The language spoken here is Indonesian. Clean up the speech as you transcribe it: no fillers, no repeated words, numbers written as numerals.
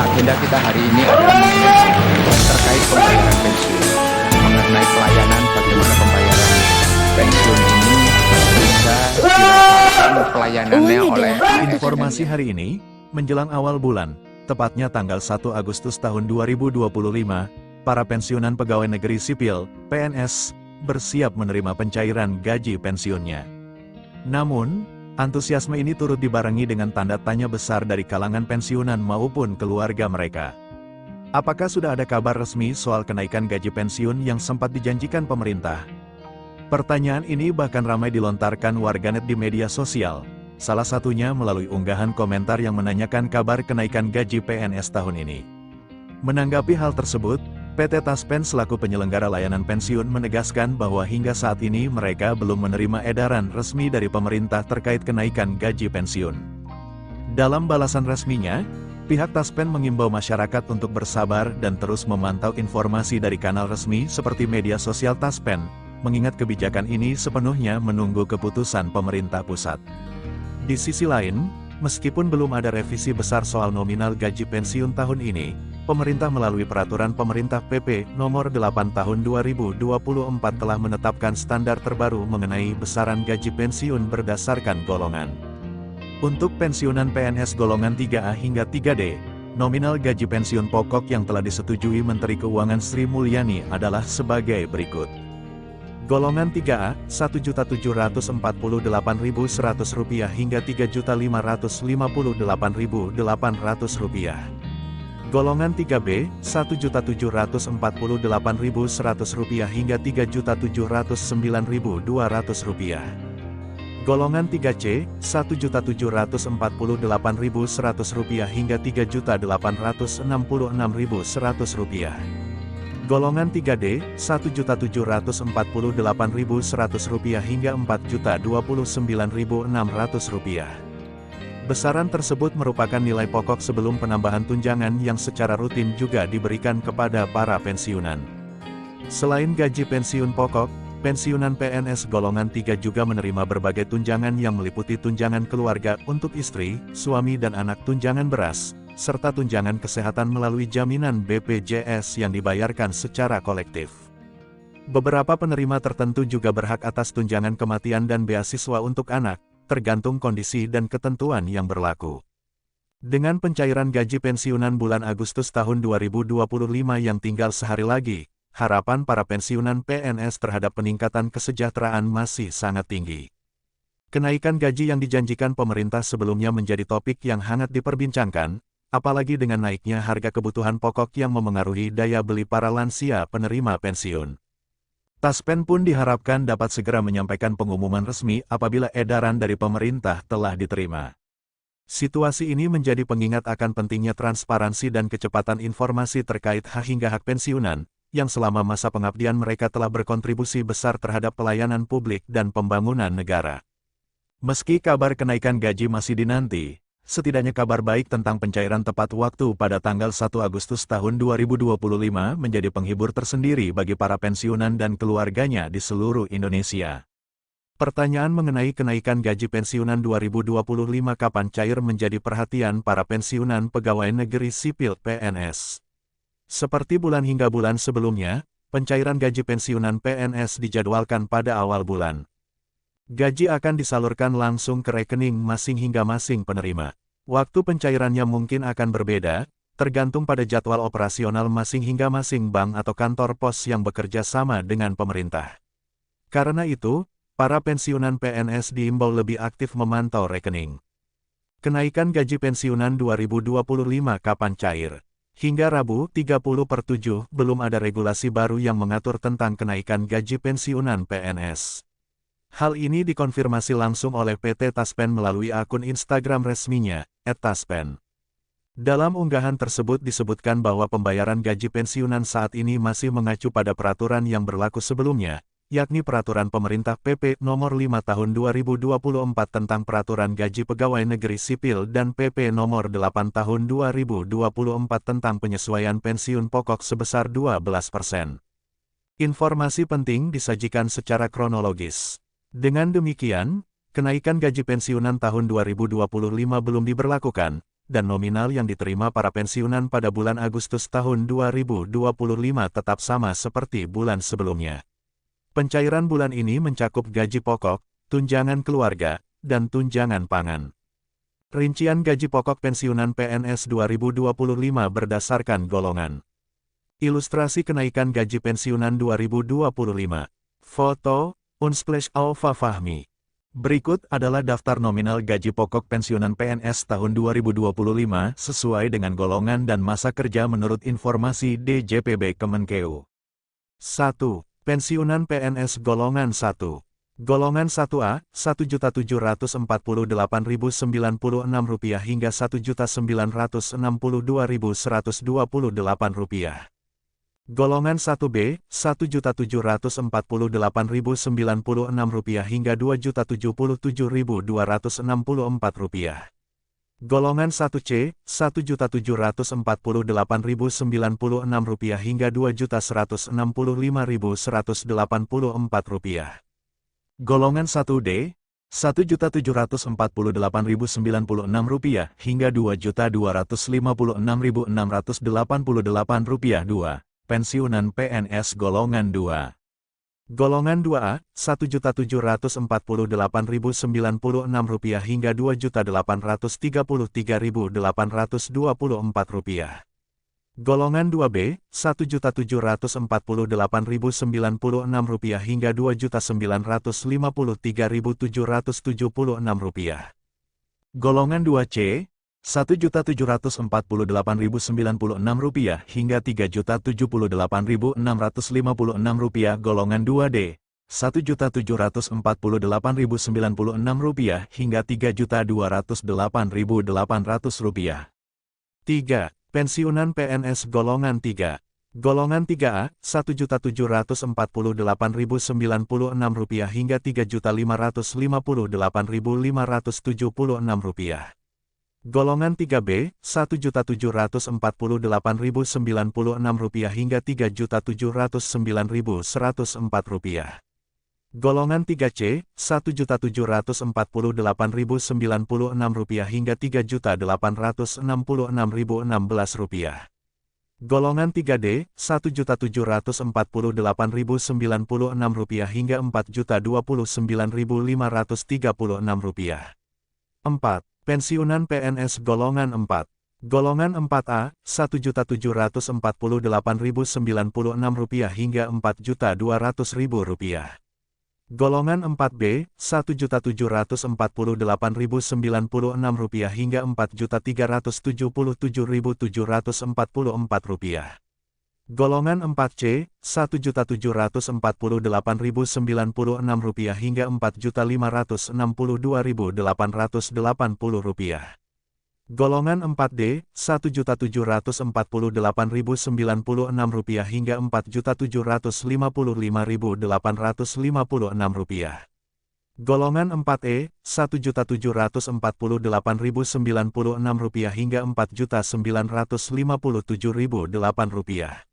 Agenda kita hari ini adalah terkait pembayaran pensiun. Mengenai pelayanan, bagaimana pembayaran pensiun ini bisa dirasakan pelayanannya oleh Informasi hari ini, menjelang awal bulan, tepatnya tanggal 1 Agustus tahun 2025, para pensiunan pegawai negeri sipil, PNS, bersiap menerima pencairan gaji pensiunnya. Namun, antusiasme ini turut dibarengi dengan tanda tanya besar dari kalangan pensiunan maupun keluarga mereka. Apakah sudah ada kabar resmi soal kenaikan gaji pensiun yang sempat dijanjikan pemerintah? Pertanyaan ini bahkan ramai dilontarkan warganet di media sosial, salah satunya melalui unggahan komentar yang menanyakan kabar kenaikan gaji PNS tahun ini. Menanggapi hal tersebut, PT Taspen selaku penyelenggara layanan pensiun menegaskan bahwa hingga saat ini mereka belum menerima edaran resmi dari pemerintah terkait kenaikan gaji pensiun. Dalam balasan resminya, pihak Taspen mengimbau masyarakat untuk bersabar dan terus memantau informasi dari kanal resmi seperti media sosial Taspen, mengingat kebijakan ini sepenuhnya menunggu keputusan pemerintah pusat. Di sisi lain, meskipun belum ada revisi besar soal nominal gaji pensiun tahun ini, pemerintah melalui peraturan pemerintah PP nomor 8 tahun 2024 telah menetapkan standar terbaru mengenai besaran gaji pensiun berdasarkan golongan. Untuk pensiunan PNS golongan 3A hingga 3D, nominal gaji pensiun pokok yang telah disetujui Menteri Keuangan Sri Mulyani adalah sebagai berikut. Golongan 3A, Rp1.748.100 hingga Rp3.558.800. Golongan 3B, Rp1.748.100 hingga Rp3.709.200. Golongan 3C, Rp1.748.100 hingga Rp3.866.100. Golongan 3D, Rp1.748.100 hingga Rp4.029.600. Besaran tersebut merupakan nilai pokok sebelum penambahan tunjangan yang secara rutin juga diberikan kepada para pensiunan. Selain gaji pensiun pokok, pensiunan PNS golongan 3 juga menerima berbagai tunjangan yang meliputi tunjangan keluarga untuk istri, suami dan anak, tunjangan beras, serta tunjangan kesehatan melalui jaminan BPJS yang dibayarkan secara kolektif. Beberapa penerima tertentu juga berhak atas tunjangan kematian dan beasiswa untuk anak, tergantung kondisi dan ketentuan yang berlaku. Dengan pencairan gaji pensiunan bulan Agustus tahun 2025 yang tinggal sehari lagi, harapan para pensiunan PNS terhadap peningkatan kesejahteraan masih sangat tinggi. Kenaikan gaji yang dijanjikan pemerintah sebelumnya menjadi topik yang hangat diperbincangkan, apalagi dengan naiknya harga kebutuhan pokok yang memengaruhi daya beli para lansia penerima pensiun. Taspen pun diharapkan dapat segera menyampaikan pengumuman resmi apabila edaran dari pemerintah telah diterima. Situasi ini menjadi pengingat akan pentingnya transparansi dan kecepatan informasi terkait hak hingga hak pensiunan, yang selama masa pengabdian mereka telah berkontribusi besar terhadap pelayanan publik dan pembangunan negara. Meski kabar kenaikan gaji masih dinanti, setidaknya kabar baik tentang pencairan tepat waktu pada tanggal 1 Agustus tahun 2025 menjadi penghibur tersendiri bagi para pensiunan dan keluarganya di seluruh Indonesia. Pertanyaan mengenai kenaikan gaji pensiunan 2025 kapan cair menjadi perhatian para pensiunan pegawai negeri sipil PNS. Seperti bulan hingga bulan sebelumnya, pencairan gaji pensiunan PNS dijadwalkan pada awal bulan. Gaji akan disalurkan langsung ke rekening masing-masing penerima. Waktu pencairannya mungkin akan berbeda, tergantung pada jadwal operasional masing-masing bank atau kantor pos yang bekerja sama dengan pemerintah. Karena itu, para pensiunan PNS diimbau lebih aktif memantau rekening. Kenaikan gaji pensiunan 2025 kapan cair? Hingga Rabu 30/7 belum ada regulasi baru yang mengatur tentang kenaikan gaji pensiunan PNS. Hal ini dikonfirmasi langsung oleh PT Taspen melalui akun Instagram resminya, @taspen. Dalam unggahan tersebut disebutkan bahwa pembayaran gaji pensiunan saat ini masih mengacu pada peraturan yang berlaku sebelumnya, yakni Peraturan Pemerintah PP Nomor 5 Tahun 2024 tentang Peraturan Gaji Pegawai Negeri Sipil dan PP Nomor 8 Tahun 2024 tentang penyesuaian pensiun pokok sebesar 12%. Informasi penting disajikan secara kronologis. Dengan demikian, kenaikan gaji pensiunan tahun 2025 belum diberlakukan, dan nominal yang diterima para pensiunan pada bulan Agustus tahun 2025 tetap sama seperti bulan sebelumnya. Pencairan bulan ini mencakup gaji pokok, tunjangan keluarga, dan tunjangan pangan. Rincian gaji pokok pensiunan PNS 2025 berdasarkan golongan. Ilustrasi kenaikan gaji pensiunan 2025. Foto, Unsplash Alfa Fahmi. Berikut adalah daftar nominal gaji pokok pensiunan PNS tahun 2025 sesuai dengan golongan dan masa kerja menurut informasi DJPB Kemenkeu. 1. Pensiunan PNS Golongan 1. Golongan 1A, Rp1.748.096 hingga Rp1.962.128. Golongan 1B, Rp1.748.096 hingga Rp2.077.264. Golongan 1C, Rp1.748.096 hingga Rp2.165.184. Golongan 1D, Rp1.748.096 hingga Rp2.256.688. 2. Pensiunan PNS Golongan 2. Golongan 2A, Rp1.748.096 hingga Rp2.833.824. Golongan 2B, Rp1.748.096 hingga Rp2.953.776. Golongan 2C, Rp1.748.096 hingga Rp3.078.656. Golongan 2D, Rp1.748.096 hingga Rp3.208.800. 3. Pensiunan PNS Golongan 3. Golongan 3A, Rp1.748.096 hingga Rp3.558.576. Golongan 3B, Rp1.748.096 hingga Rp3.709.104. Golongan 3C, Rp1.748.096 hingga Rp3.866.016. Golongan 3D, Rp1.748.096 hingga Rp4.029.536. 4. Pensiunan PNS Golongan 4. Golongan 4A, Rp1.748.096 hingga Rp4.200.000. Golongan 4B, Rp1.748.096 hingga Rp4.377.744. Golongan 4C, Rp1.748.096 hingga Rp4.562.880. Golongan 4D, Rp1.748.096 hingga Rp4.755.856. Golongan 4E, Rp1.748.096 hingga Rp4.957.008.